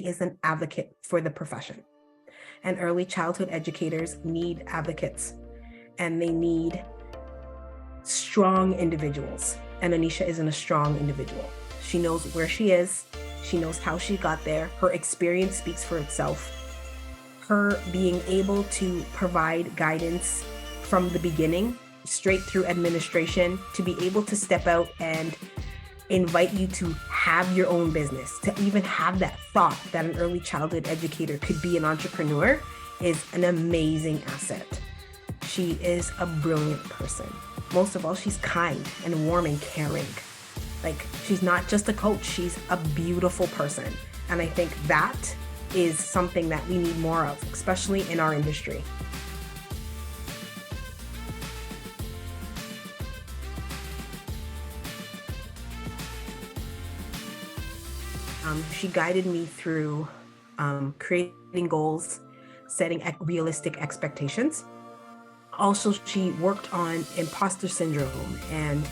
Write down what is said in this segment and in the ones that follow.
is an advocate for the profession. And early childhood educators need advocates, and they need strong individuals. And Anisha isn't a strong individual. She knows where she is. She knows how she got there. Her experience speaks for itself. Her being able to provide guidance from the beginning, straight through administration, to be able to step out and invite you to have your own business, to even have that thought that an early childhood educator could be an entrepreneur, is an amazing asset. She is a brilliant person. Most of all, she's kind and warm and caring. Like, she's not just a coach, she's a beautiful person. And I think that is something that we need more of, especially in our industry. She guided me through creating goals, setting realistic expectations. Also, she worked on imposter syndrome, and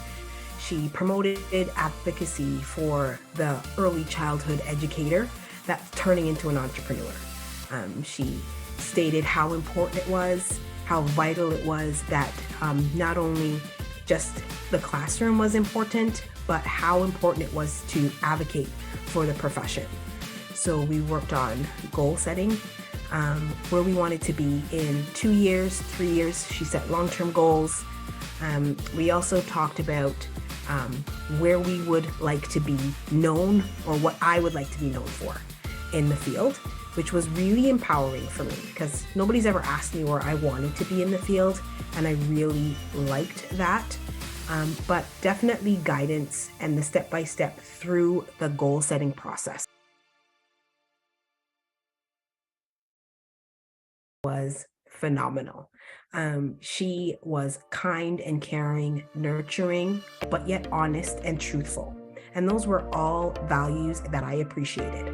she promoted advocacy for the early childhood educator that's turning into an entrepreneur. She stated how important it was, how vital it was that not only just the classroom was important, but how important it was to advocate for the profession. So we worked on goal setting, where we wanted to be in 2 years, 3 years. She set long-term goals. We also talked about where we would like to be known, or what I would like to be known for in the field, which was really empowering for me because nobody's ever asked me where I wanted to be in the field, and I really liked that. But definitely guidance and the step-by-step through the goal-setting process was phenomenal. She was kind and caring, nurturing, but yet honest and truthful. And those were all values that I appreciated.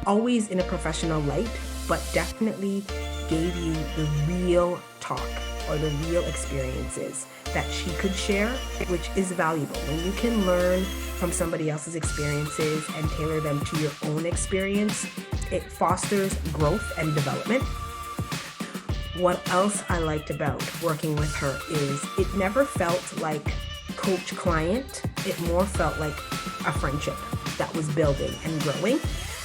Always in a professional light, but definitely gave you the real talk or the real experiences that she could share, which is valuable. When you can learn from somebody else's experiences and tailor them to your own experience, it fosters growth and development. What else I liked about working with her is it never felt like coach-client. It more felt like a friendship that was building and growing,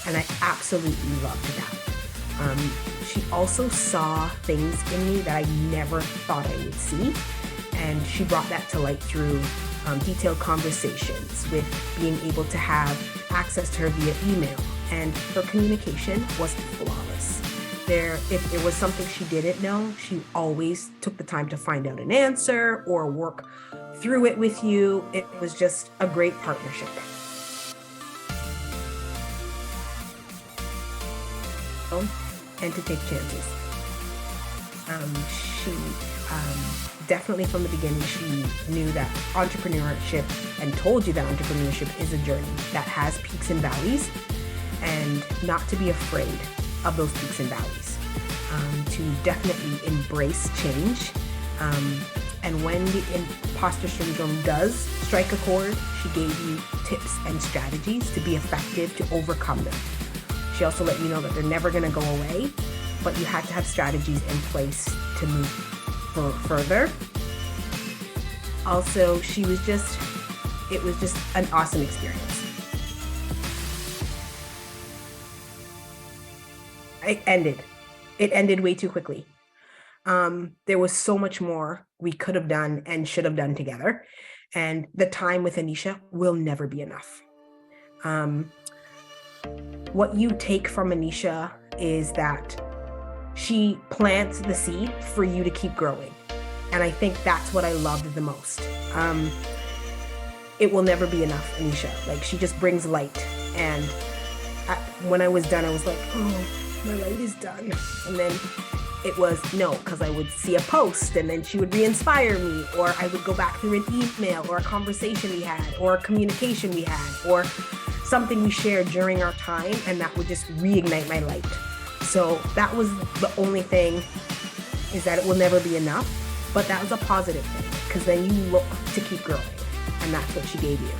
and I absolutely loved that. She also saw things in me that I never thought I would see, and she brought that to light through detailed conversations, with being able to have access to her via email, and her communication was flawless. If there was something she didn't know, she always took the time to find out an answer or work through it with you. It was just a great partnership. And to take chances. She definitely from the beginning, she knew that entrepreneurship, and told you that entrepreneurship is a journey that has peaks and valleys, and not to be afraid of those peaks and valleys, to definitely embrace change. And when the imposter syndrome does strike a chord, she gave you tips and strategies to be effective to overcome them. She also let you know that they're never going to go away, but you had to have strategies in place to move further. Also, it was just an awesome experience. It ended way too quickly. There was so much more we could have done and should have done together. And the time with Anisha will never be enough. What you take from Anisha is that she plants the seed for you to keep growing. And I think that's what I loved the most. It will never be enough, Anisha. Like, she just brings light. And when I was done, I was like, oh, my light is done. And then it was no, because I would see a post and then she would re-inspire me, or I would go back through an email or a conversation we had, or a communication we had, or something we shared during our time, and that would just reignite my light. So that was the only thing, is that it will never be enough, but that was a positive thing, because then you look to keep growing, and that's what she gave you.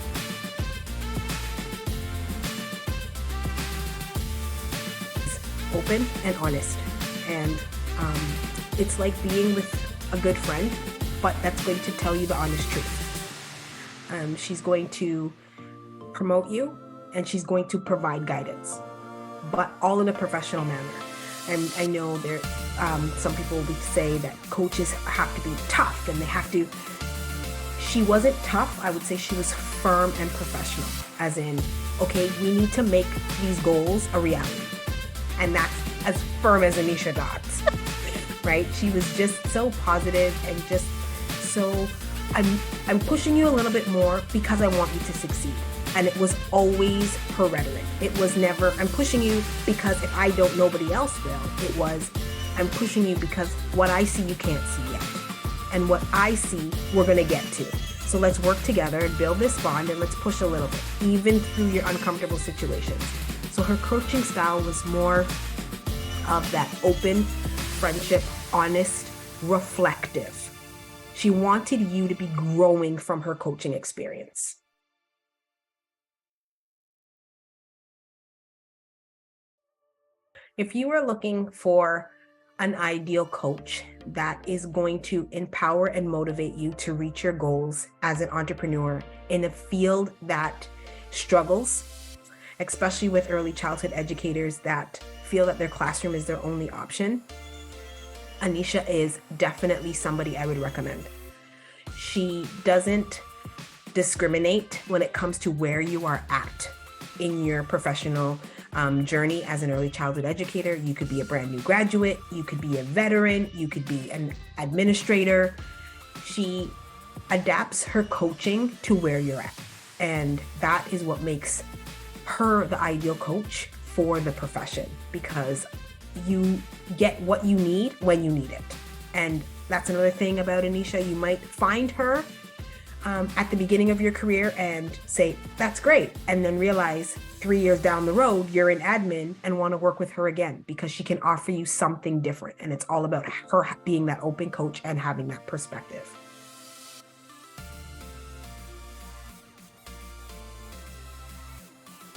open and honest. And it's like being with a good friend, but that's going to tell you the honest truth. She's going to promote you, and she's going to provide guidance, but all in a professional manner. And I know there, some people would say that coaches have to be tough and they have to. She wasn't tough. I would say she was firm and professional, as in, okay, we need to make these goals a reality. And that's as firm as Anisha got, right? She was just so positive and just so, I'm pushing you a little bit more because I want you to succeed. And it was always her rhetoric. It was never, I'm pushing you because if I don't, nobody else will. It was, I'm pushing you because what I see you can't see yet. And what I see, we're gonna get to. So let's work together and build this bond, and let's push a little bit, even through your uncomfortable situations. So her coaching style was more of that open, friendship, honest, reflective. She wanted you to be growing from her coaching experience. If you are looking for an ideal coach that is going to empower and motivate you to reach your goals as an entrepreneur in a field that struggles, especially with early childhood educators that feel that their classroom is their only option, Anisha is definitely somebody I would recommend. She doesn't discriminate when it comes to where you are at in your professional journey as an early childhood educator. You could be a brand new graduate, you could be a veteran, you could be an administrator. She adapts her coaching to where you're at. And that is what makes her the ideal coach for the profession, because you get what you need when you need it. And that's another thing about Anisha. You might find her at the beginning of your career and say, that's great. And then realize 3 years down the road, you're in admin and want to work with her again because she can offer you something different. And it's all about her being that open coach and having that perspective.